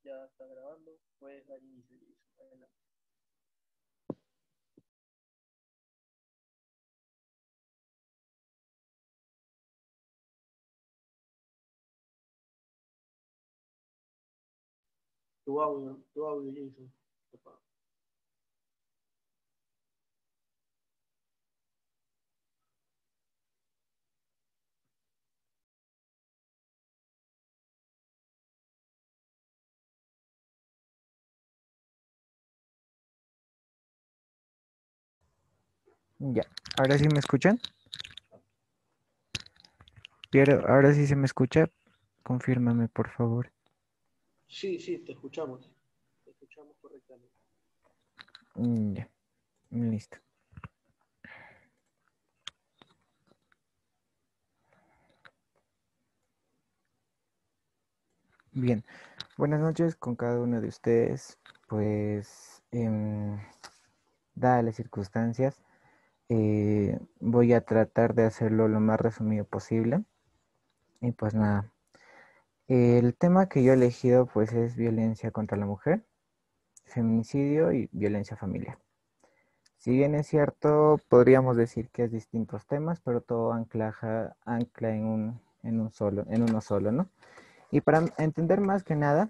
Ya está grabando, puedes dar inicio, Jason. Adelante. Tu audio, Jason. Por favor. Ya, ahora sí me escuchan. Pero ahora sí se me escucha. Confírmame, por favor. Sí, sí, te escuchamos. Te escuchamos correctamente. Ya, listo. Bien, buenas noches con cada uno de ustedes. Pues, dadas las circunstancias, voy a tratar de hacerlo lo más resumido posible. Y pues nada, el tema que yo he elegido pues es violencia contra la mujer, feminicidio y violencia familiar. Si bien es cierto, podríamos decir que es distintos temas, pero todo ancla en uno solo, ¿no? Y para entender más que nada,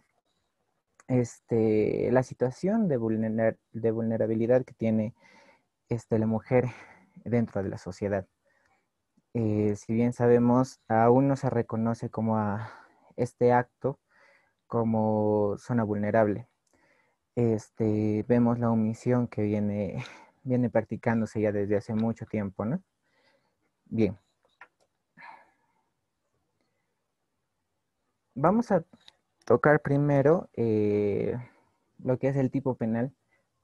la situación de vulnerabilidad que tiene la mujer dentro de la sociedad. Si bien sabemos, aún no se reconoce como a este acto como zona vulnerable. Vemos la omisión que viene practicándose ya desde hace mucho tiempo, ¿no? Bien, vamos a tocar primero lo que es el tipo penal,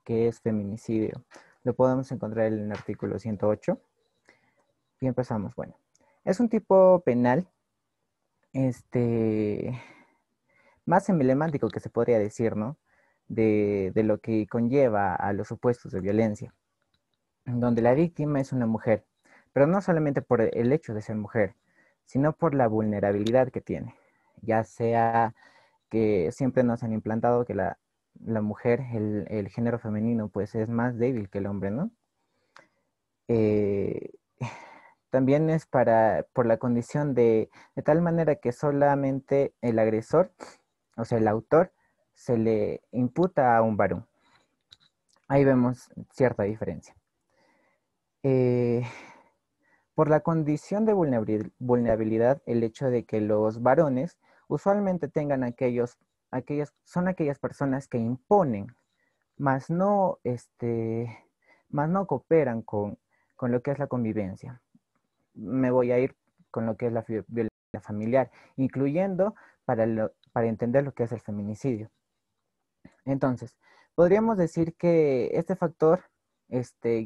que es feminicidio. Lo podemos encontrar en el artículo 108. Y empezamos. Bueno, es un tipo penal este, más emblemático que se podría decir, ¿no? De lo que conlleva a los supuestos de violencia, donde la víctima es una mujer, pero no solamente por el hecho de ser mujer, sino por la vulnerabilidad que tiene, ya sea que siempre nos han implantado que la mujer, el género femenino, pues es más débil que el hombre, ¿no? Eh, también es por la condición de tal manera que solamente el agresor, o sea, el autor, se le imputa a un varón. Ahí vemos cierta diferencia. Eh, por la condición de vulnerabilidad, el hecho de que los varones usualmente tengan son aquellas personas que imponen, más no, más no cooperan con lo que es la convivencia. Me voy a ir con lo que es la violencia familiar, incluyendo para entender lo que es el feminicidio. Entonces, podríamos decir que este factor,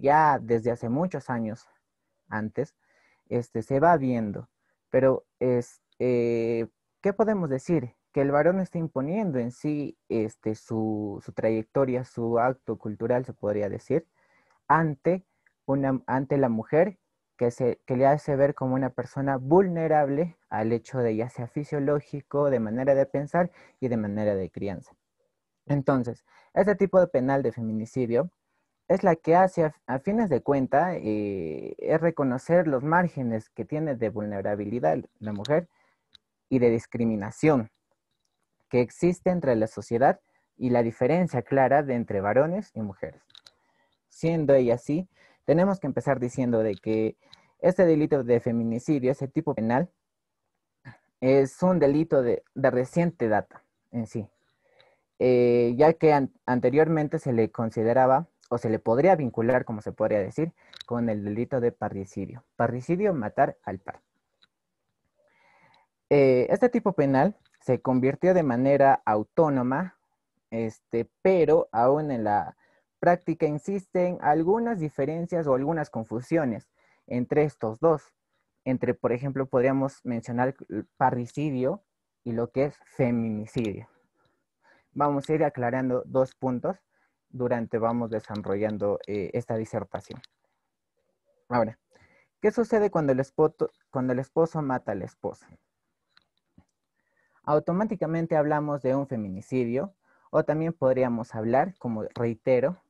ya desde hace muchos años antes, se va viendo, pero ¿qué podemos decir? Que el varón está imponiendo en sí, su trayectoria, su acto cultural, se podría decir, ante, ante la mujer que le hace ver como una persona vulnerable al hecho de ya sea fisiológico, de manera de pensar y de manera de crianza. Entonces, este tipo de penal de feminicidio es la que hace, a fines de cuenta, es reconocer los márgenes que tiene de vulnerabilidad la mujer y de discriminación que existe entre la sociedad y la diferencia clara de entre varones y mujeres. Siendo ella así, tenemos que empezar diciendo de que este delito de feminicidio, ese tipo penal, es un delito de reciente data en sí, ya que anteriormente se le consideraba o se le podría vincular, como se podría decir, con el delito de parricidio. Parricidio, matar al par. Este tipo penal se convirtió de manera autónoma, pero aún en la práctica existen algunas diferencias o algunas confusiones entre estos dos. Entre, por ejemplo, podríamos mencionar el parricidio y lo que es feminicidio. Vamos a ir aclarando dos puntos durante vamos desarrollando esta disertación. Ahora, ¿qué sucede cuando el esposo mata a la esposa? automáticamente hablamos de un feminicidio, o también podríamos hablar, como reitero,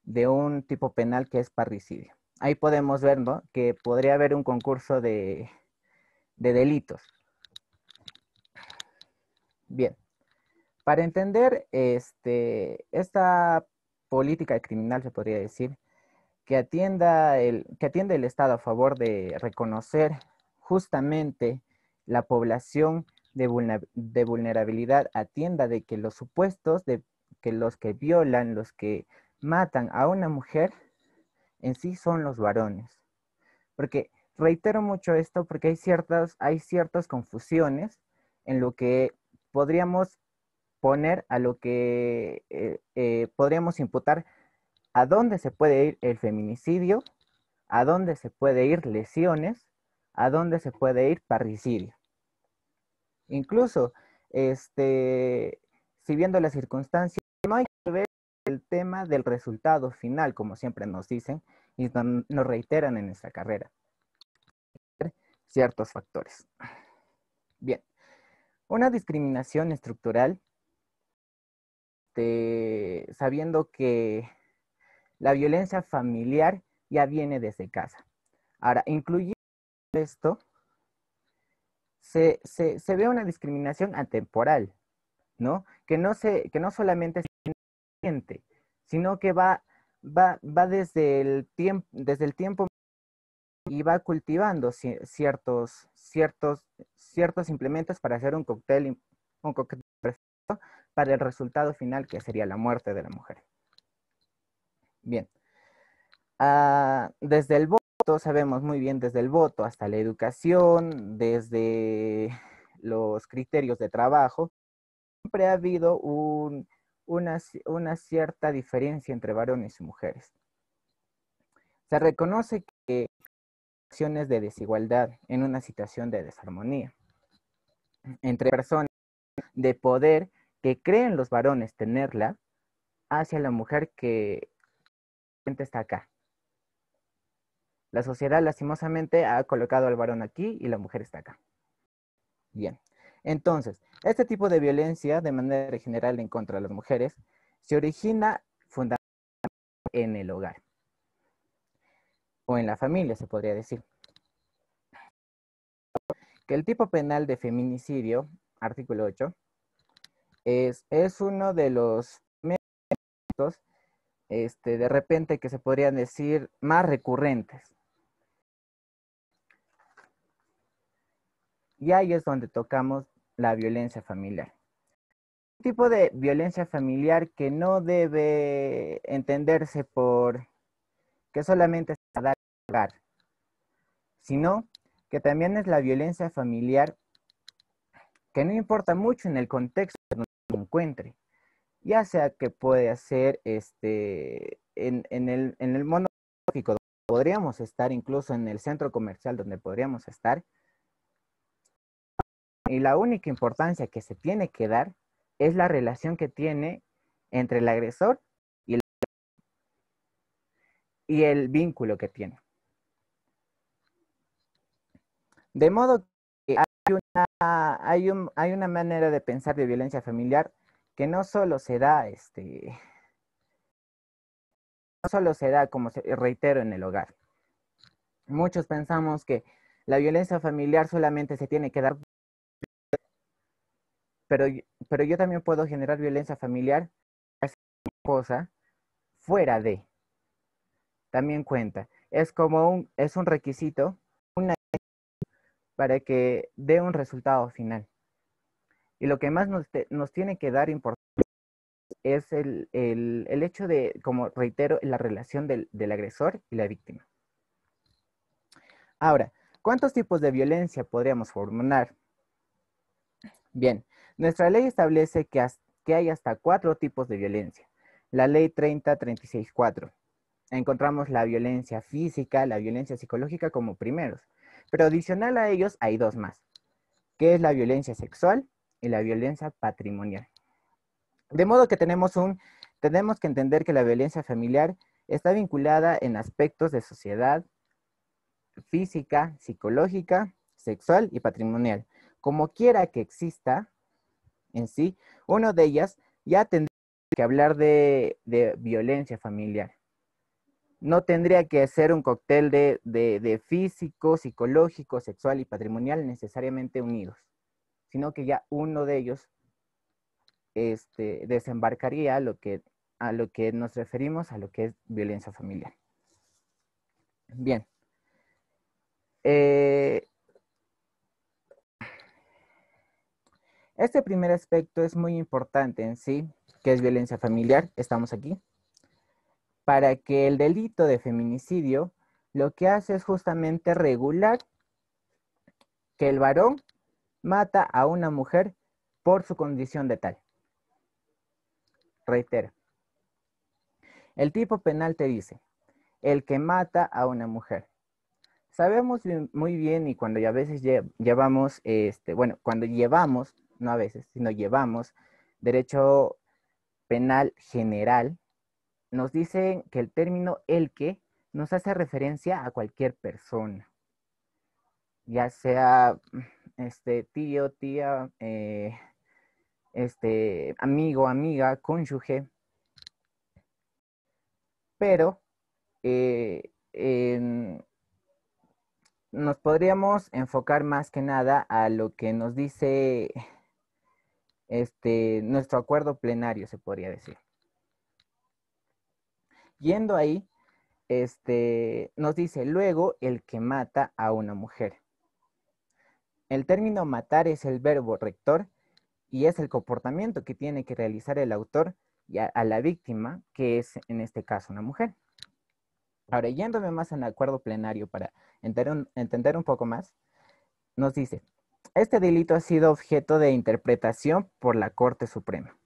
de un tipo penal que es parricidio. Ahí podemos ver, ¿no?, que podría haber un concurso de delitos. Bien, para entender esta política criminal, se podría decir, que atiende el Estado a favor de reconocer justamente la población de vulnerabilidad, atienda de que los supuestos de que los que violan, los que matan a una mujer, en sí son los varones. Porque reitero mucho esto porque hay ciertas confusiones en lo que podríamos poner a lo que podríamos imputar a dónde se puede ir el feminicidio, a dónde se puede ir lesiones, a dónde se puede ir parricidio. Incluso, si viendo las circunstancias, no hay que ver el tema del resultado final, como siempre nos dicen y nos reiteran en esta carrera. Ciertos factores. Bien, una discriminación estructural, sabiendo que la violencia familiar ya viene desde casa. Ahora, incluyendo esto, se ve una discriminación atemporal, ¿no? Que no solamente se siente, sino que va desde desde el tiempo y va cultivando ciertos implementos para hacer un cóctel perfecto para el resultado final, que sería la muerte de la mujer. Bien. Desde el voto, sabemos muy bien, desde el voto hasta la educación, desde los criterios de trabajo, siempre ha habido una cierta diferencia entre varones y mujeres. Se reconoce que hay acciones de desigualdad en una situación de desarmonía entre personas de poder que creen los varones tenerla hacia la mujer que está acá. La sociedad lastimosamente ha colocado al varón aquí y la mujer está acá. Bien, entonces, este tipo de violencia de manera general en contra de las mujeres se origina fundamentalmente en el hogar o en la familia, se podría decir. Que el tipo penal de feminicidio, artículo 8, es uno de los métodos, de repente, que se podrían decir más recurrentes. Y ahí es donde tocamos la violencia familiar. Un tipo de violencia familiar que no debe entenderse por que solamente es dar hogar, sino que también es la violencia familiar que no importa mucho en el contexto donde se encuentre, ya sea que puede ser en el mundo donde podríamos estar, incluso en el centro comercial donde podríamos estar, y la única importancia que se tiene que dar es la relación que tiene entre el agresor y el vínculo que tiene. De modo que hay una manera de pensar de violencia familiar que no solo se da, como reitero, en el hogar. Muchos pensamos que la violencia familiar solamente se tiene que dar, pero yo también puedo generar violencia familiar, hacer cosa fuera de. También cuenta. Es un requisito para que dé un resultado final. Y lo que más nos tiene que dar importancia es el hecho de, como reitero, la relación del agresor y la víctima. Ahora, ¿cuántos tipos de violencia podríamos formular? Bien, nuestra ley establece que hay hasta 4 tipos de violencia. La ley 3036-4. Encontramos la violencia física, la violencia psicológica como primeros. Pero adicional a ellos hay 2 más, que es la violencia sexual y la violencia patrimonial. De modo que tenemos que entender que la violencia familiar está vinculada en aspectos de sociedad, física, psicológica, sexual y patrimonial. Como quiera que exista, en sí, uno de ellas ya tendría que hablar de violencia familiar. No tendría que ser un cóctel de físico, psicológico, sexual y patrimonial necesariamente unidos, sino que ya uno de ellos desembarcaría a lo que nos referimos a lo que es violencia familiar. Bien. Este primer aspecto es muy importante en sí, que es violencia familiar, estamos aquí, para que el delito de feminicidio lo que hace es justamente regular que el varón mata a una mujer por su condición de tal. Reitero, el tipo penal te dice, el que mata a una mujer. Sabemos muy bien y cuando a veces llevamos, cuando llevamos, no a veces, sino llevamos derecho penal general, nos dicen que el término el que nos hace referencia a cualquier persona, ya sea tío, tía, amigo, amiga, cónyuge, pero nos podríamos enfocar más que nada a lo que nos dice nuestro acuerdo plenario, se podría decir. Yendo ahí, nos dice luego el que mata a una mujer. El término matar es el verbo rector y es el comportamiento que tiene que realizar el autor a la víctima, que es en este caso una mujer. Ahora, yéndome más en el acuerdo plenario para entender un poco más, nos dice, este delito ha sido objeto de interpretación por la Corte Suprema.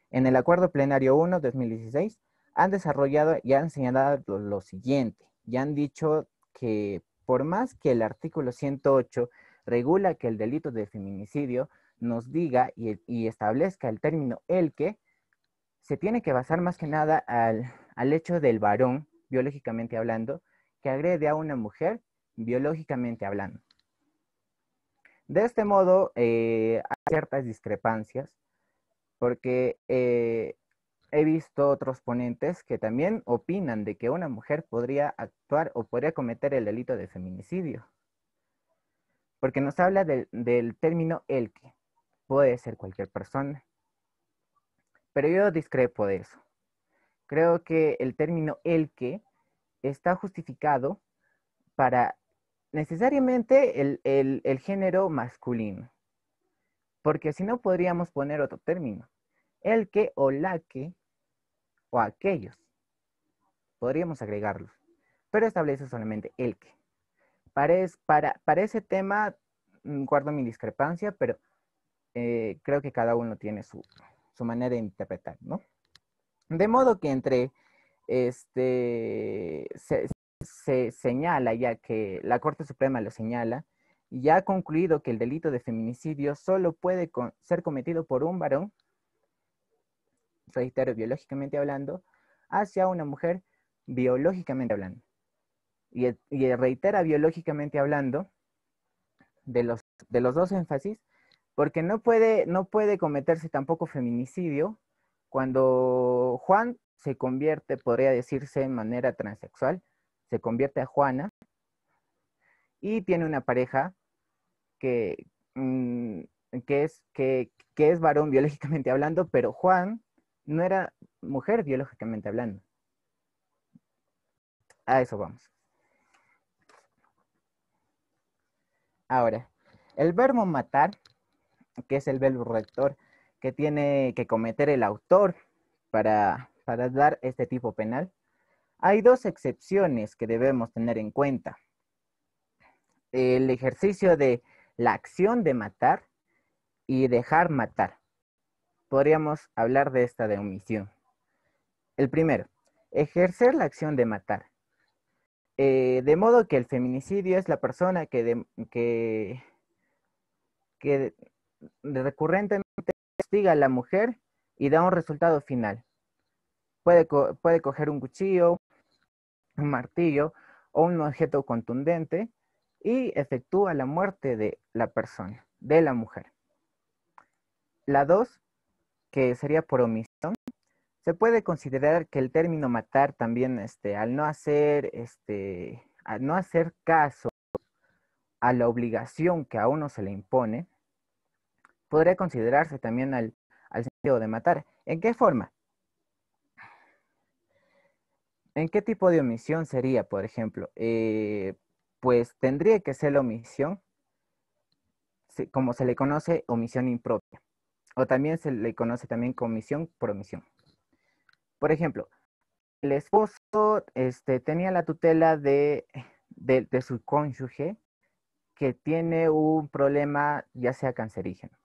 En el Acuerdo Plenario 1, 2016, han desarrollado y han señalado lo siguiente, y han dicho que por más que el artículo 108 regula que el delito de feminicidio nos diga y establezca el término el que, se tiene que basar más que nada al hecho del varón, biológicamente hablando, que agrede a una mujer, biológicamente hablando. De este modo, hay ciertas discrepancias, porque he visto otros ponentes que también opinan de que una mujer podría actuar o podría cometer el delito de feminicidio, porque nos habla del término el que, puede ser cualquier persona, pero yo discrepo de eso. Creo que el término el que está justificado para necesariamente el género masculino, porque si no podríamos poner otro término, el que o la que o aquellos, podríamos agregarlos, pero establece solamente el que. Para ese tema guardo mi discrepancia, pero creo que cada uno tiene su manera de interpretar, ¿no? De modo que entre se señala, ya que la Corte Suprema lo señala, y ya ha concluido que el delito de feminicidio solo puede ser cometido por un varón, reitero, biológicamente hablando, hacia una mujer, biológicamente hablando. Y reitera biológicamente hablando de los dos énfasis, porque no puede cometerse tampoco feminicidio cuando Juan se convierte, podría decirse de manera transexual, se convierte a Juana y tiene una pareja que, que es varón biológicamente hablando, pero Juan no era mujer biológicamente hablando. A eso vamos. Ahora, el verbo matar, que es el verbo rector que tiene que cometer el autor para dar este tipo penal, hay dos excepciones que debemos tener en cuenta. El ejercicio de la acción de matar y dejar matar. Podríamos hablar de esta de omisión. El primero, ejercer la acción de matar. De modo que el feminicidio es la persona que recurrentemente castiga a la mujer y da un resultado final. Puede coger un cuchillo, un martillo o un objeto contundente y efectúa la muerte de la persona, de la mujer. La 2, que sería por omisión, se puede considerar que el término matar también, al no hacer caso a la obligación que a uno se le impone, podría considerarse también al sentido de matar. ¿En qué forma? ¿En qué tipo de omisión sería, por ejemplo? Pues tendría que ser la omisión, como se le conoce, omisión impropia, o también se le conoce también como omisión por omisión. Por ejemplo, el esposo tenía la tutela de su cónyuge que tiene un problema ya sea cancerígeno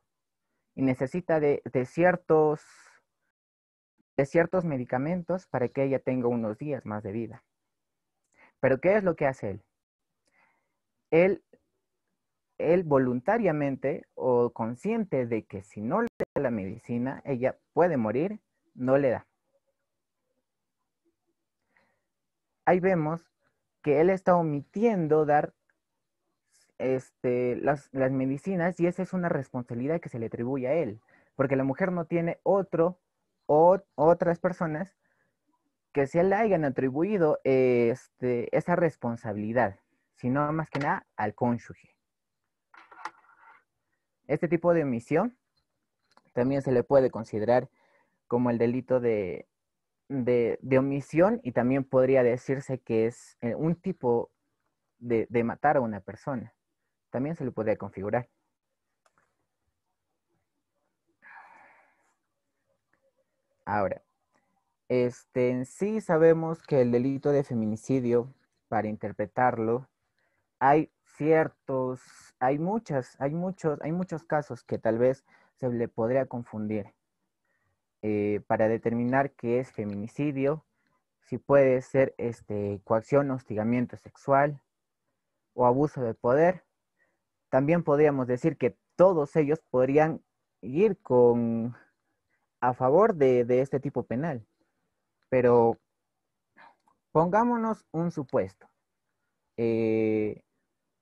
y necesita de ciertos medicamentos para que ella tenga unos días más de vida. Pero ¿qué es lo que hace él? Él, él voluntariamente o consciente de que si no le da la medicina, ella puede morir, no le da. Ahí vemos que él está omitiendo dar las medicinas y esa es una responsabilidad que se le atribuye a él, porque la mujer no tiene otras personas que se le hayan atribuido esa responsabilidad, sino más que nada al cónyuge. Este tipo de omisión también se le puede considerar como el delito de omisión y también podría decirse que es un tipo de matar a una persona. También se le podría configurar. Ahora, en sí sabemos que el delito de feminicidio, para interpretarlo, hay hay muchos casos que tal vez se le podría confundir para determinar qué es feminicidio, si puede ser coacción, hostigamiento sexual o abuso de poder. También podríamos decir que todos ellos podrían ir a favor de este tipo penal. Pero pongámonos un supuesto. Eh,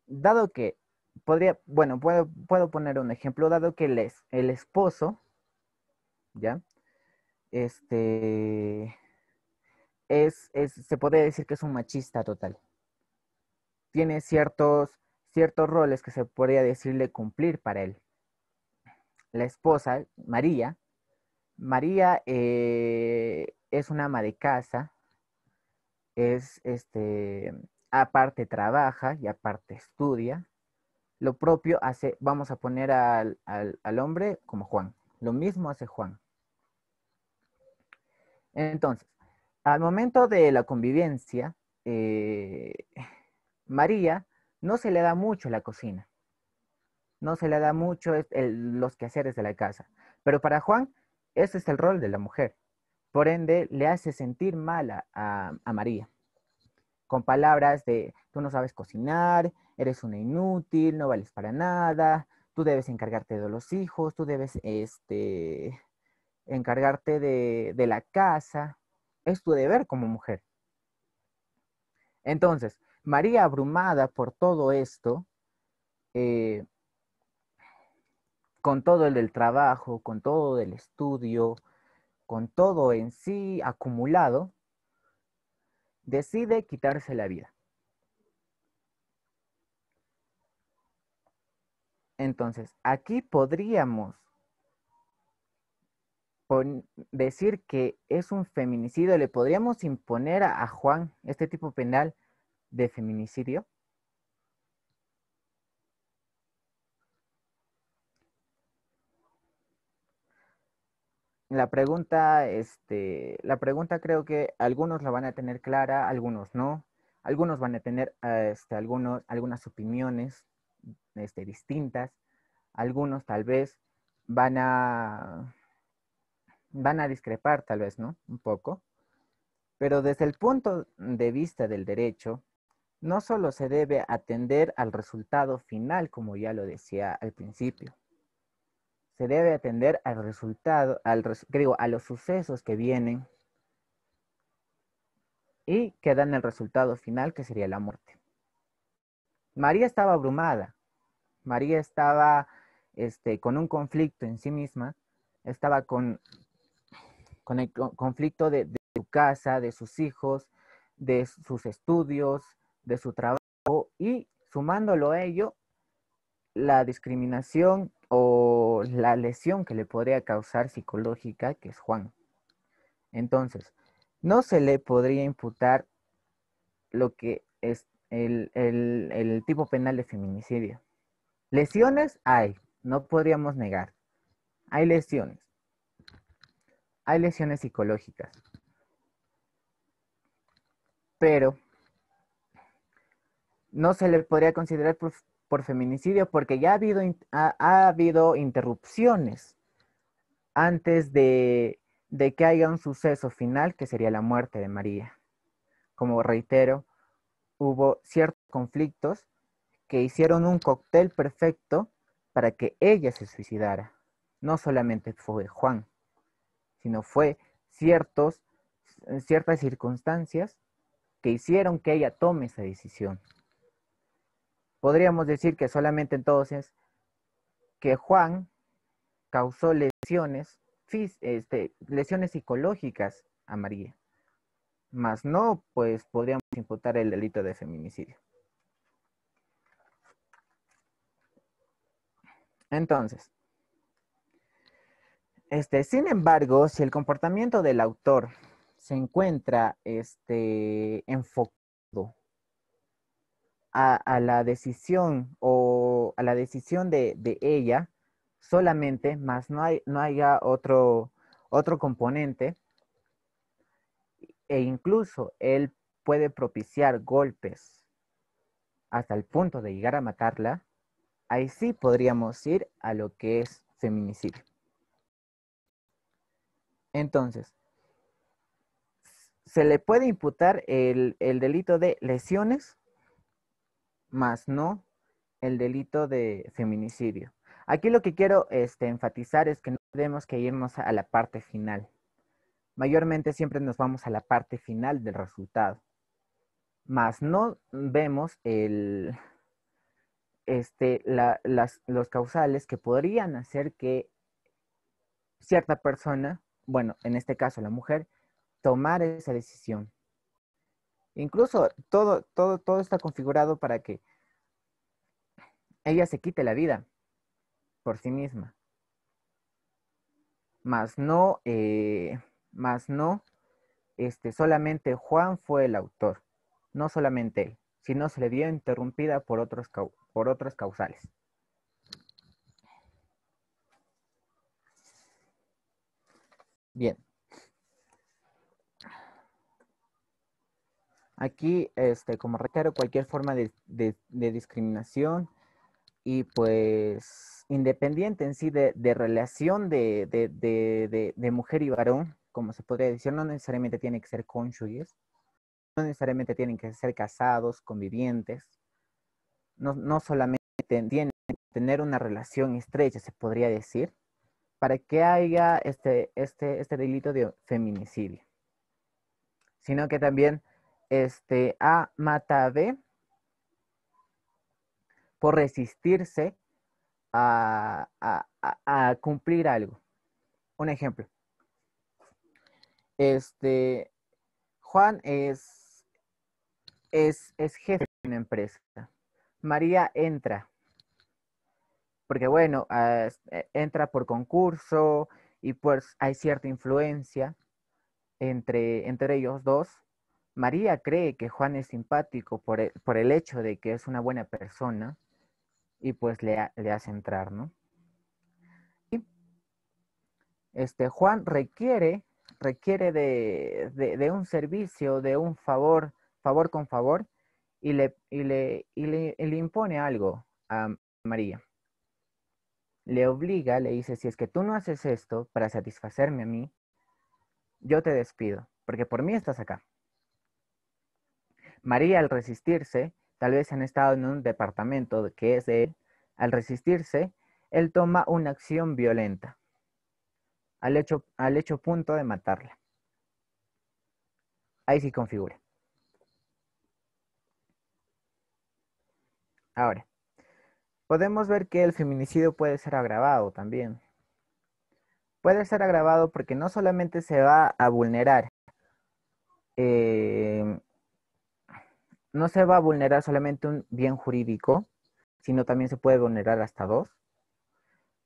dado que puedo poner un ejemplo, dado que el esposo, ¿ya? Este, se podría decir que es un machista total. Tiene ciertos roles que se podría decirle cumplir para él. La esposa, María es una ama de casa, es, aparte trabaja y aparte estudia. Lo propio hace, vamos a poner al hombre como Juan. Lo mismo hace Juan. Entonces, al momento de la convivencia, María no se le da mucho la cocina, no se le da mucho los quehaceres de la casa, pero para Juan, ese es el rol de la mujer. Por ende, le hace sentir mal a María, con palabras de, tú no sabes cocinar, eres una inútil, no vales para nada, tú debes encargarte de los hijos, tú debes encargarte de la casa, es tu deber como mujer. Entonces, María, abrumada por todo esto, eh, con todo el del trabajo, con todo el estudio, con todo en sí acumulado, decide quitarse la vida. Entonces, aquí podríamos decir que es un feminicidio, le podríamos imponer a Juan este tipo penal de feminicidio. La pregunta creo que algunos la van a tener clara, algunos no. Algunos van a tener algunas opiniones distintas. Algunos tal vez van a, van a discrepar, tal vez, ¿no? Un poco. Pero desde el punto de vista del derecho, no solo se debe atender al resultado final, como ya lo decía al principio, se debe atender al resultado, a los sucesos que vienen y que dan el resultado final, que sería la muerte. María estaba abrumada, María estaba con un conflicto en sí misma, estaba con el conflicto de su casa, de sus hijos, de sus estudios, de su trabajo, y sumándolo a ello, la discriminación o la lesión que le podría causar psicológica, que es Juan. Entonces, no se le podría imputar lo que es el tipo penal de feminicidio. Lesiones hay, no podríamos negar. Hay lesiones psicológicas, pero no se le podría considerar por feminicidio porque ya ha habido interrupciones antes de que haya un suceso final que sería la muerte de María. Como reitero, hubo ciertos conflictos que hicieron un cóctel perfecto para que ella se suicidara. No solamente fue Juan, sino fue ciertas circunstancias que hicieron que ella tome esa decisión. Podríamos decir que solamente entonces que Juan causó lesiones psicológicas a María, más no, pues podríamos imputar el delito de feminicidio. Entonces, sin embargo, si el comportamiento del autor se encuentra enfocado a la decisión o a la decisión de ella solamente, más no haya otro componente, e incluso él puede propiciar golpes hasta el punto de llegar a matarla, ahí sí podríamos ir a lo que es feminicidio. Entonces, se le puede imputar el delito de lesiones, más no el delito de feminicidio. Aquí lo que quiero enfatizar es que no tenemos que irnos a la parte final. Mayormente siempre nos vamos a la parte final del resultado, más no vemos los causales que podrían hacer que cierta persona, bueno, en este caso la mujer, tomar esa decisión. Incluso todo está configurado para que ella se quite la vida por sí misma. Más no, solamente Juan fue el autor, no solamente él, sino se le vio interrumpida por otros causales. Bien. Aquí, como reitero, cualquier forma de discriminación y pues independiente en sí de relación de mujer y varón, como se podría decir, no necesariamente tiene que ser cónyuges, no necesariamente tienen que ser casados, convivientes, no solamente tienen que tener una relación estrecha, se podría decir, para que haya este delito de feminicidio, sino que también A mata a B por resistirse a cumplir algo. Un ejemplo. Juan es jefe de una empresa. María entra, porque bueno, entra por concurso y pues hay cierta influencia entre ellos dos. María cree que Juan es simpático por el hecho de que es una buena persona y pues le hace entrar, ¿no? Y Juan requiere de un servicio, de un favor con favor, y le impone algo a María. Le obliga, le dice, si es que tú no haces esto para satisfacerme a mí, yo te despido, porque por mí estás acá. María, al resistirse, tal vez han estado en un departamento que es de él, al resistirse, él toma una acción violenta, al hecho punto de matarla. Ahí sí configura. Ahora, podemos ver que el feminicidio puede ser agravado también. Puede ser agravado porque no solamente se va a vulnerar, eh, no se va a vulnerar solamente un bien jurídico, sino también se puede vulnerar hasta dos.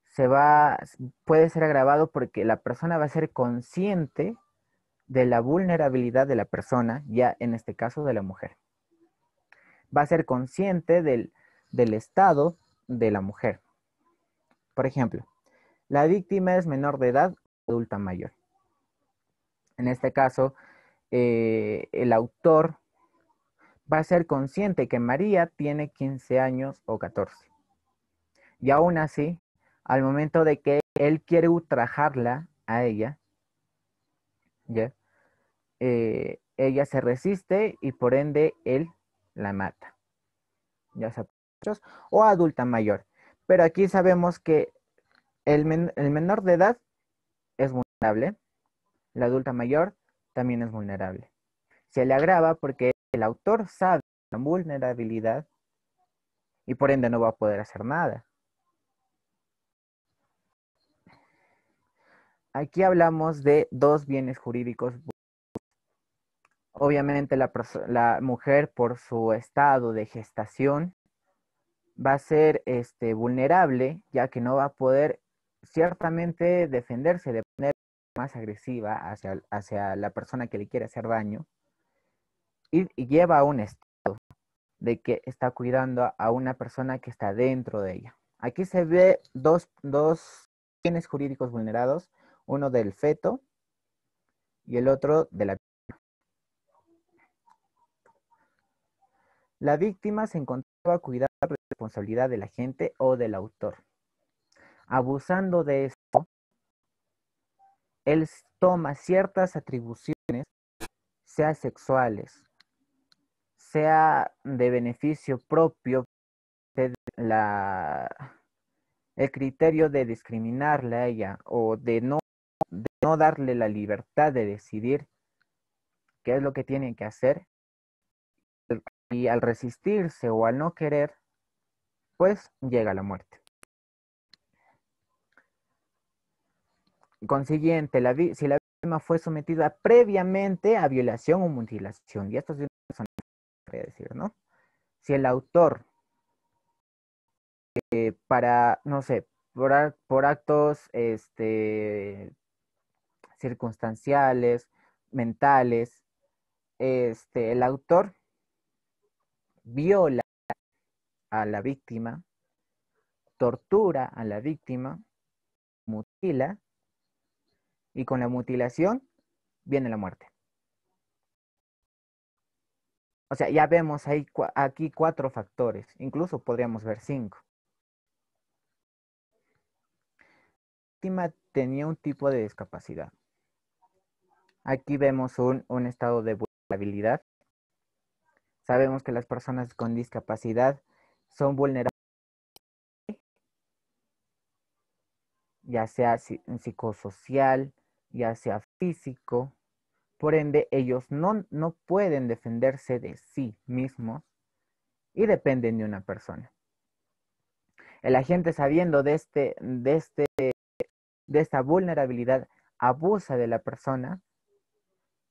Se va, puede ser agravado porque la persona va a ser consciente de la vulnerabilidad de la persona, ya en este caso de la mujer. Va a ser consciente del estado de la mujer. Por ejemplo, la víctima es menor de edad, adulta mayor. En este caso, el autor va a ser consciente que María tiene 15 años o 14. Y aún así, al momento de que él quiere ultrajarla a ella, ¿ya? Ella se resiste y por ende él la mata, ya sea o adulta mayor. Pero aquí sabemos que el menor de edad es vulnerable, la adulta mayor también es vulnerable. Se le agrava porque el autor sabe la vulnerabilidad y por ende no va a poder hacer nada. Aquí hablamos de dos bienes jurídicos. Obviamente la mujer por su estado de gestación va a ser vulnerable, ya que no va a poder ciertamente defenderse de manera más agresiva hacia la persona que le quiere hacer daño y lleva a un estado de que está cuidando a una persona que está dentro de ella. Aquí se ve dos bienes jurídicos vulnerados, uno del feto y el otro de la... La víctima se encontraba cuidando la responsabilidad del agente o del autor. Abusando de esto, él toma ciertas atribuciones, sea sexuales, sea de beneficio propio, de el criterio de discriminarla a ella o de no darle la libertad de decidir qué es lo que tienen que hacer, y al resistirse o al no querer, pues llega la muerte. Consiguiente, si la víctima fue sometida previamente a violación o mutilación, y esto es de una persona, voy a decir, ¿no? Si el autor, para, no sé, por actos circunstanciales, mentales, el autor viola a la víctima, tortura a la víctima, mutila, y con la mutilación viene la muerte. O sea, ya vemos ahí, aquí 4 factores, incluso podríamos ver 5. La víctima tenía un tipo de discapacidad. Aquí vemos un estado de vulnerabilidad. Sabemos que las personas con discapacidad son vulnerables, ya sea psicosocial, ya sea físico. Por ende, ellos no pueden defenderse de sí mismos y dependen de una persona. El agente, sabiendo de esta vulnerabilidad, abusa de la persona,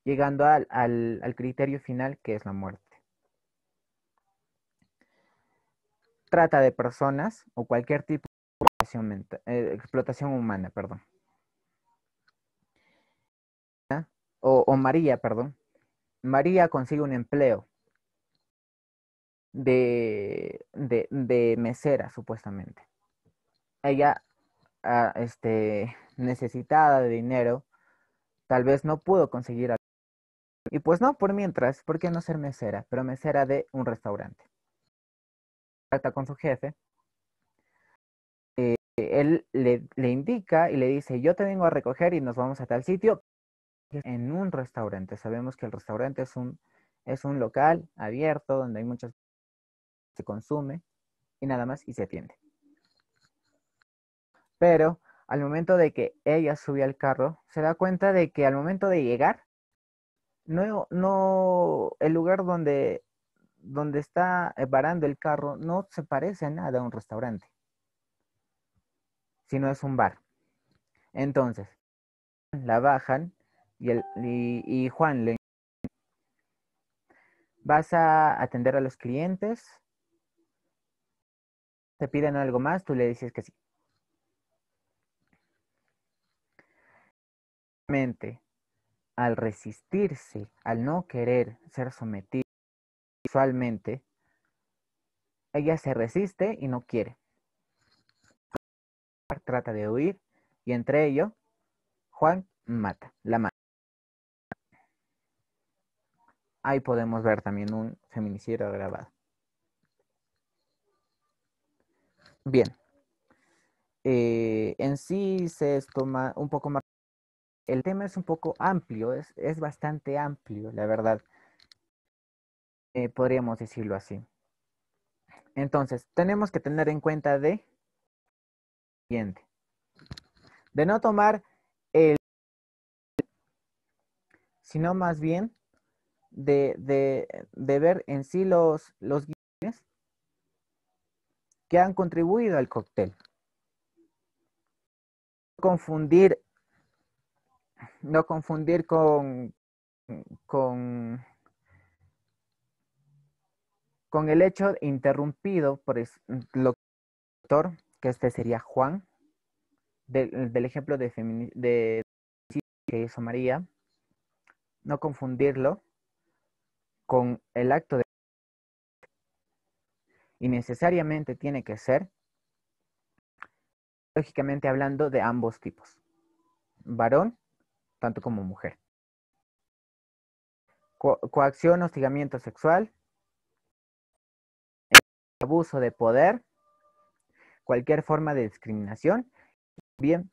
llegando al criterio final, que es la muerte. Trata de personas o cualquier tipo de explotación humana, perdón. O María, perdón. María consigue un empleo de mesera, supuestamente. Ella, necesitada de dinero, tal vez no pudo conseguir algo. Y pues no, por mientras, ¿por qué no ser mesera? Pero mesera de un restaurante. Trata con su jefe. Él le indica y le dice, yo te vengo a recoger y nos vamos a tal sitio. En un restaurante. Sabemos que el restaurante es un local abierto donde hay muchas, se consume y nada más y se atiende. Pero al momento de que ella sube al carro, se da cuenta de que al momento de llegar, el lugar donde está varando el carro no se parece a nada a un restaurante, sino es un bar. Entonces, la bajan y Juan le vas a atender a los clientes, te piden algo más, tú le dices que sí. Mente, al resistirse, al no querer ser sometida sexualmente, ella se resiste y no quiere. Trata de huir y entre ello, Juan la mata. Ahí podemos ver también un feminicidio agravado. Bien, en sí se toma un poco más. El tema es un poco amplio, es bastante amplio, la verdad. Podríamos decirlo así. Entonces, tenemos que tener en cuenta de siguiente, de no tomar el, sino más bien de ver en sí los guiones que han contribuido al cóctel. Confundir, no confundir con, con el hecho interrumpido por el doctor, que este sería Juan, del ejemplo de que hizo María, no confundirlo con el acto de... Y necesariamente tiene que ser, lógicamente hablando, de ambos tipos, varón tanto como mujer. Coacción, hostigamiento sexual, abuso de poder, cualquier forma de discriminación, bien,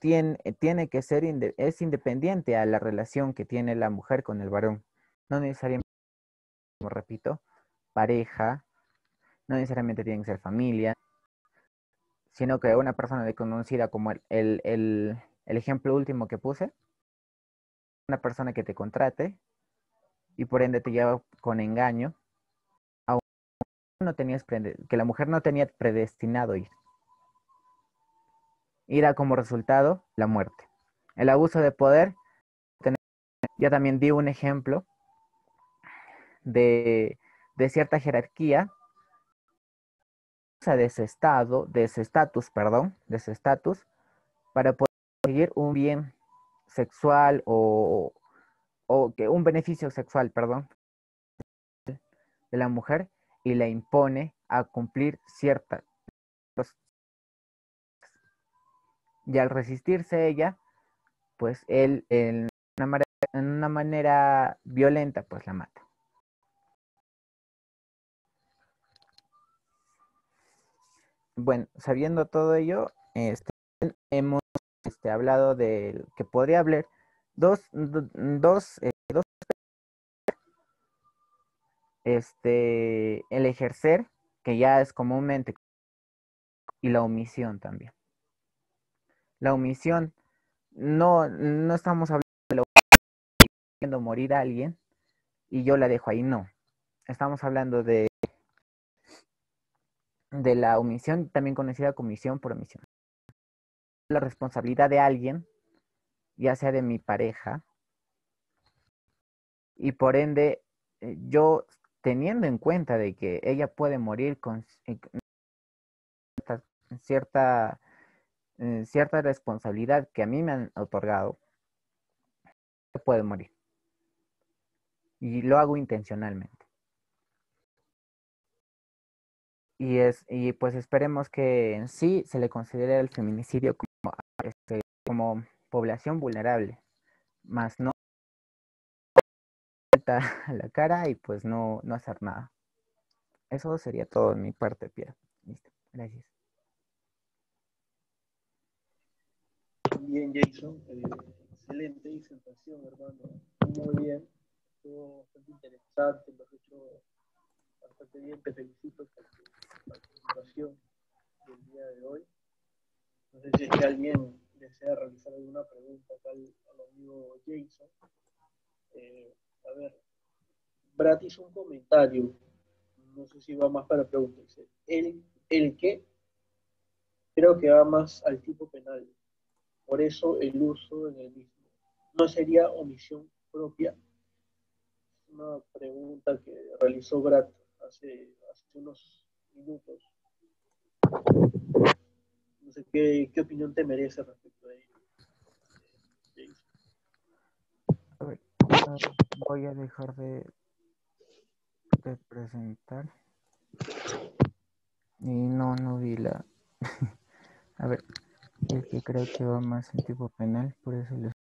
tiene que ser, es independiente a la relación que tiene la mujer con el varón. No necesariamente, como repito, pareja, no necesariamente tiene que ser familia, sino que una persona desconocida como el ejemplo último que puse, una persona que te contrate y por ende te lleva con engaño, aún no tenías que la mujer no tenía predestinado ir. Irá como resultado la muerte. El abuso de poder, ya también di un ejemplo de cierta jerarquía de ese estado, de ese estatus, perdón, de ese estatus, para poder conseguir un bien sexual o que un beneficio sexual, perdón, de la mujer y la impone a cumplir ciertas. Y al resistirse ella, pues él en una manera violenta, pues la mata. Bueno, sabiendo todo ello, hemos hablado de que podría haber dos el ejercer, que ya es comúnmente, y la omisión también. La omisión, no estamos hablando de morir a alguien y yo la dejo ahí, no. Estamos hablando de la omisión, también conocida como omisión por omisión. La responsabilidad de alguien, ya sea de mi pareja, y por ende, yo teniendo en cuenta de que ella puede morir con cierta, cierta responsabilidad que a mí me han otorgado, puede morir. Y lo hago intencionalmente. Y pues esperemos que en sí se le considere el feminicidio como población vulnerable, más no a la cara y pues no hacer nada. Eso sería todo de mi parte, Pierre. Listo, gracias. Bien, Jason. Excelente disertación, hermano. Muy bien. Estuvo bastante interesante. Lo has hecho bastante bien. Te felicito por tu participación del día de hoy. No sé si es que alguien desea realizar alguna pregunta acá al amigo Jason. A ver, Brad hizo un comentario. No sé si va más para preguntas. El que creo que va más al tipo penal. por eso el uso en el mismo. ¿No sería omisión propia? Una pregunta que realizó Brat hace unos minutos. No sé qué opinión te merece respecto a ello, Jason. A ver, voy a dejar de presentar. Y no vi la... A ver, es que creo que va más en tipo penal, por eso les